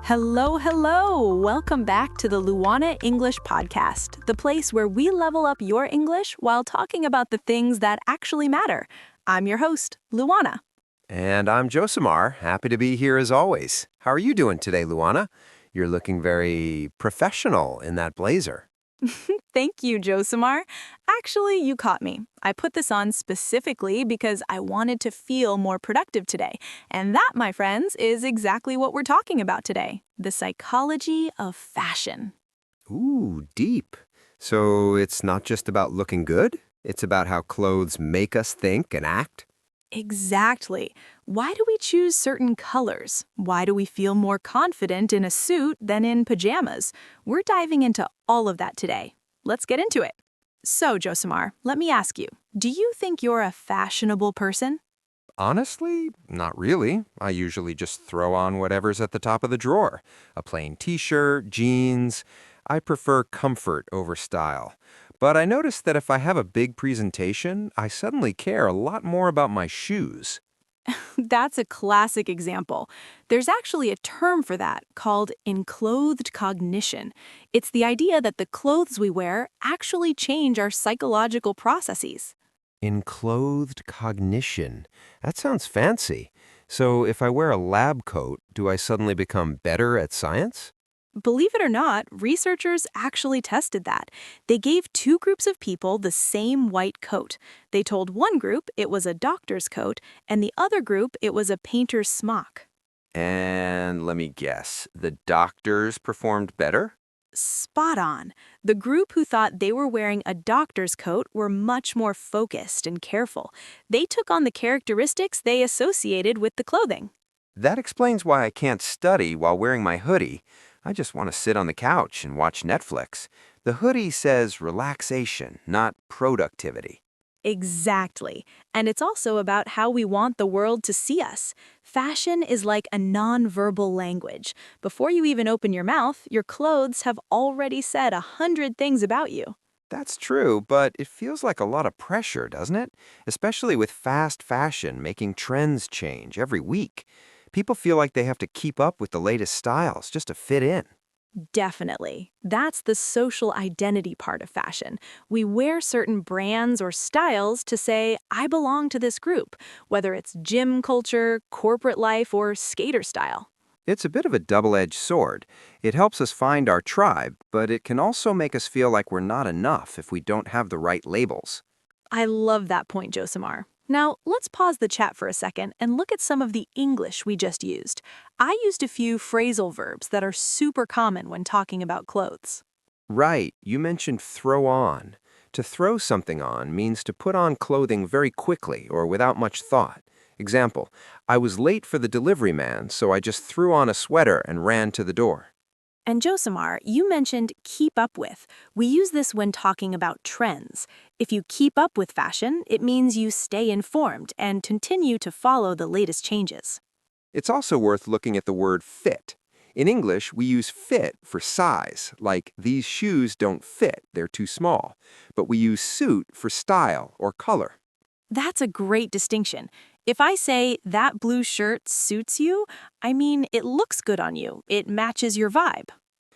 Hello, hello! Welcome back to the Luana English Podcast, the place where we level up your English while talking about the things that actually matter. I'm your host, Luana. And I'm Josimar. Happy to be here as always. How are you doing today, Luana? You're looking very professional in that blazer. Thank you, Josimar. Actually, you caught me. I put this on specifically because I wanted to feel more productive today. And that, my friends, is exactly what we're talking about today. The psychology of fashion. Ooh, deep. So it's not just about looking good? It's about how clothes make us think and act? Exactly. Why do we choose certain colors? Why do we feel more confident in a suit than in pajamas? We're diving into all of that today. Let's get into it. So, Josimar, let me ask you, do you think you're a fashionable person? Honestly, not really. I usually just throw on whatever's at the top of the drawer. A plain t-shirt, jeans. I prefer comfort over style. But I noticed that if I have a big presentation, I suddenly care a lot more about my shoes. That's a classic example. There's actually a term for that called enclothed cognition. It's the idea that the clothes we wear actually change our psychological processes. Enclothed cognition. That sounds fancy. So if I wear a lab coat, do I suddenly become better at science? Believe it or not, researchers actually tested that. They gave two groups of people the same white coat. They told one group it was a doctor's coat, and the other group it was a painter's smock. And let me guess, the doctors performed better? Spot on. The group who thought they were wearing a doctor's coat were much more focused and careful. They took on the characteristics they associated with the clothing. That explains why I can't study while wearing my hoodie. I just want to sit on the couch and watch Netflix. The hoodie says relaxation, not productivity. Exactly. And it's also about how we want the world to see us. Fashion is like a nonverbal language. Before you even open your mouth, your clothes have already said 100 things about you. That's true, but it feels like a lot of pressure, doesn't it? Especially with fast fashion making trends change every week. People feel like they have to keep up with the latest styles just to fit in. Definitely. That's the social identity part of fashion. We wear certain brands or styles to say, I belong to this group, whether it's gym culture, corporate life, or skater style. It's a bit of a double-edged sword. It helps us find our tribe, but it can also make us feel like we're not enough if we don't have the right labels. I love that point, Josimar. Now, let's pause the chat for a second and look at some of the English we just used. I used a few phrasal verbs that are super common when talking about clothes. Right, you mentioned throw on. To throw something on means to put on clothing very quickly or without much thought. Example, I was late for the delivery man, so I just threw on a sweater and ran to the door. And Josimar, you mentioned keep up with. We use this when talking about trends. If you keep up with fashion, it means you stay informed and continue to follow the latest changes. It's also worth looking at the word fit. In English, we use fit for size, like these shoes don't fit, they're too small. But we use suit for style or color. That's a great distinction. If I say that blue shirt suits you, I mean it looks good on you. It matches your vibe.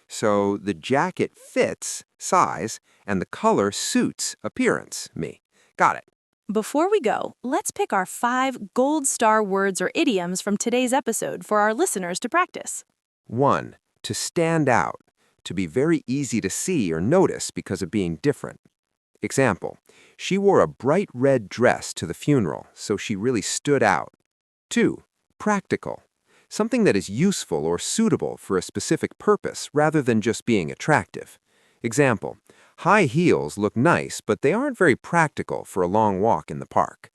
So the jacket fits, size, and the color suits, appearance, me. Got it. Before we go, let's pick our 5 gold star words or idioms from today's episode for our listeners to practice. 1. To stand out. To be very easy to see or notice because of being different. Example, she wore a bright red dress to the funeral, so she really stood out. 2. Practical. Something that is useful or suitable for a specific purpose rather than just being attractive. Example, high heels look nice, but they aren't very practical for a long walk in the park.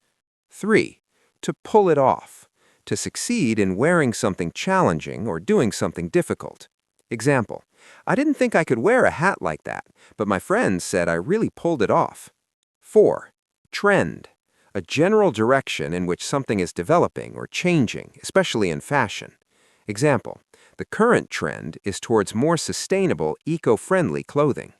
3. To pull it off. To succeed in wearing something challenging or doing something difficult. Example, I didn't think I could wear a hat like that, but my friends said I really pulled it off. 4. Trend. A general direction in which something is developing or changing, especially in fashion. Example, the current trend is towards more sustainable, eco-friendly clothing.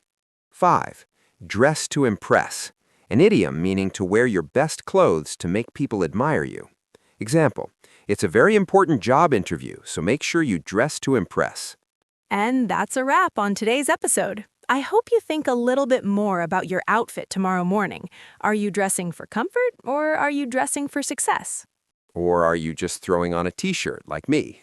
5. Dress to impress. An idiom meaning to wear your best clothes to make people admire you. Example, It's a very important job interview, so make sure you dress to impress. And that's a wrap on today's episode. I hope you think a little bit more about your outfit tomorrow morning. Are you dressing for comfort or are you dressing for success? Or are you just throwing on a t-shirt like me?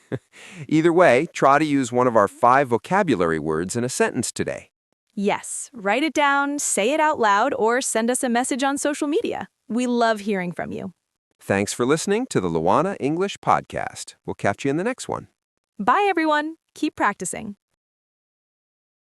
Either way, try to use one of our 5 vocabulary words in a sentence today. Yes, write it down, say it out loud, or send us a message on social media. We love hearing from you. Thanks for listening to the Luana English Podcast. We'll catch you in the next one. Bye, everyone. Keep practicing.